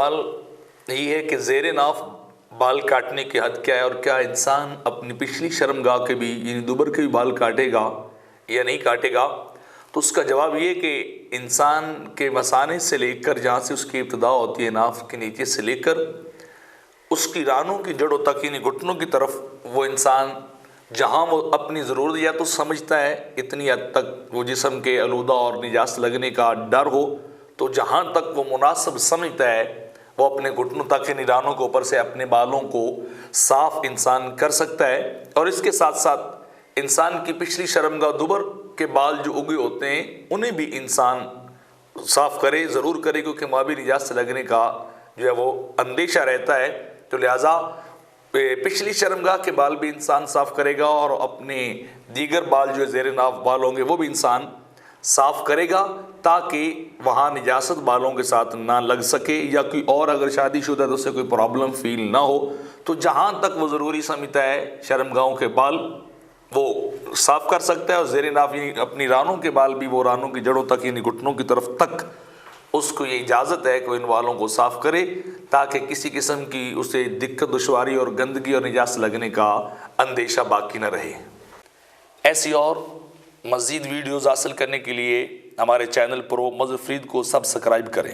سوال یہ ہے کہ زیر ناف بال کاٹنے کی حد کیا ہے، اور کیا انسان اپنی پچھلی شرمگاہ کے بھی یعنی دوبر کے بھی بال کاٹے گا یا نہیں کاٹے گا؟ تو اس کا جواب یہ کہ انسان کے مثانے سے لے کر جہاں سے اس کی ابتدا ہوتی ہے، ناف کے نیچے سے لے کر اس کی رانوں کی جڑوں تک یعنی گھٹنوں کی طرف، وہ انسان جہاں وہ اپنی ضروریات تو سمجھتا ہے، اتنی حد تک وہ جسم کے آلودہ اور نجاست لگنے کا ڈر ہو تو جہاں تک وہ مناسب سمجھتا ہے وہ اپنے گھٹنوں تک یعنی رانوں کے اوپر سے اپنے بالوں کو صاف انسان کر سکتا ہے۔ اور اس کے ساتھ ساتھ انسان کی پچھلی شرمگاہ دوبر کے بال جو اگے ہوتے ہیں انہیں بھی انسان صاف کرے، ضرور کرے، کیونکہ مابی نجاست لگنے کا جو ہے وہ اندیشہ رہتا ہے۔ تو لہٰذا پچھلی شرمگاہ کے بال بھی انسان صاف کرے گا، اور اپنے دیگر بال جو زیر ناف بال ہوں گے وہ بھی انسان صاف کرے گا، تاکہ وہاں نجاست بالوں کے ساتھ نہ لگ سکے، یا کوئی اور اگر شادی شدہ تو اسے کوئی پرابلم فیل نہ ہو۔ تو جہاں تک وہ ضروری سمجھتا ہے شرمگاہوں کے بال وہ صاف کر سکتا ہے، اور زیر ناف اپنی رانوں کے بال بھی وہ رانوں کی جڑوں تک یعنی گھٹنوں کی طرف تک اس کو یہ اجازت ہے کہ وہ ان بالوں کو صاف کرے، تاکہ کسی قسم کی اسے دقت، دشواری اور گندگی اور نجاست لگنے کا اندیشہ باقی نہ رہے۔ ایسی اور مزید ویڈیوز حاصل کرنے کے لیے ہمارے چینل پرو مظفر فرید کو سبسکرائب کریں۔